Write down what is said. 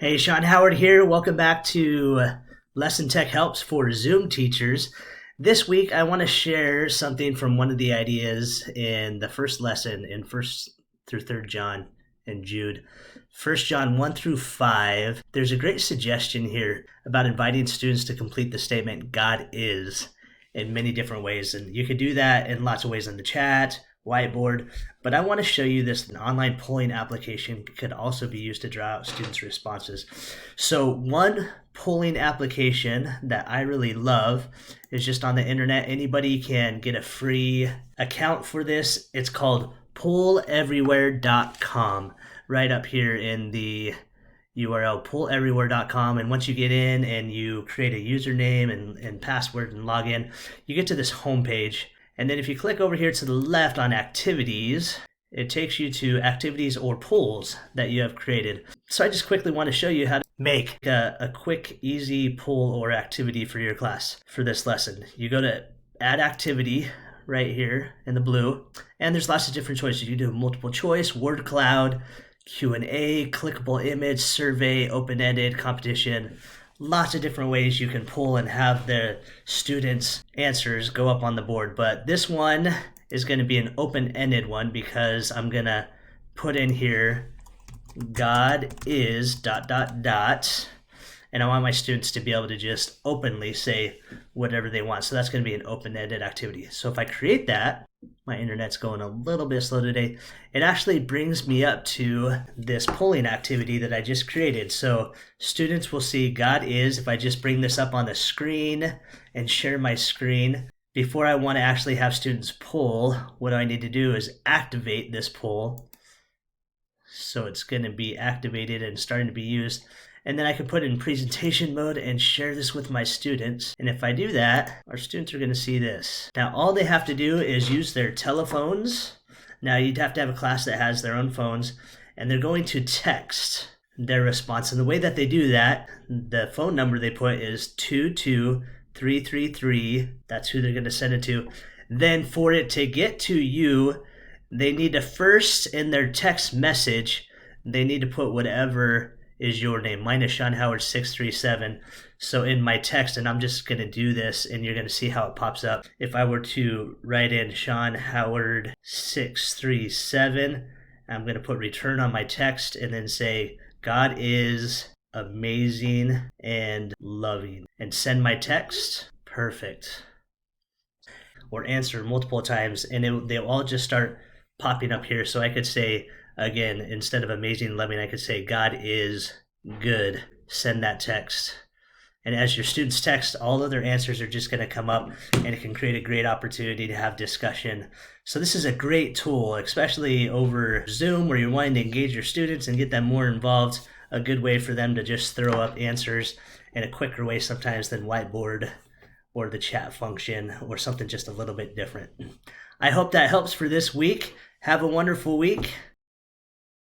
Hey, Sean Howard here. Welcome back to Lesson Tech Helps for Zoom teachers. This week, I want to share something from one of the ideas in the first lesson in 1st through 3rd John and Jude. 1st John 1 through 5, there's a great suggestion here about inviting students to complete the statement, God is, in many different ways. And you can do that in lots of ways in the chat, whiteboard, but I want to show you this. An online polling application could also be used to draw out students' responses. So one polling application that I really love is just on the internet. Anybody can get a free account for this. It's called polleverywhere.com, right up here in the URL, polleverywhere.com. And once you get in and you create a username and password and log in, you get to this homepage. And then if you click over here to the left on activities, it takes you to activities or polls that you have created. So I just quickly want to show you how to make a quick, easy poll or activity for your class for this lesson. You go to add activity right here in the blue, and there's lots of different choices. You do multiple choice, word cloud, Q&A, clickable image, survey, open-ended, competition. Lots of different ways you can pull and have the students' answers go up on the board. But this one is going to be an open-ended one because I'm going to put in here God is ... And I want my students to be able to just openly say whatever they want. So that's going to be an open-ended activity. So if I create that, my internet's going a little bit slow today. It actually brings me up to this polling activity that I just created. So students will see God is, if I just bring this up on the screen and share my screen, before I want to actually have students poll, what I need to do is activate this poll. So it's going to be activated and starting to be used. And then I can put it in presentation mode and share this with my students. And if I do that, our students are going to see this. Now, all they have to do is use their telephones. Now, you'd have to have a class that has their own phones, and they're going to text their response. And the way that they do that, the phone number they put is 22333. That's who they're going to send it to. Then for it to get to you, they need to first, in their text message, they need to put whatever is your name. Mine is Sean Howard 637. So in my text, and I'm just going to do this and you're going to see how it pops up. If I were to write in Sean Howard 637, I'm going to put return on my text and then say God is amazing and loving and send my text. Perfect. Or answer multiple times and they'll all just start popping up here. So I could say, again, instead of amazing and loving, I could say God is good. Send that text. And as your students text, all of their answers are just going to come up, and it can create a great opportunity to have discussion. So this is a great tool, especially over Zoom where you're wanting to engage your students and get them more involved. A good way for them to just throw up answers in a quicker way sometimes than whiteboard or the chat function or something just a little bit different. I hope that helps for this week. Have a wonderful week.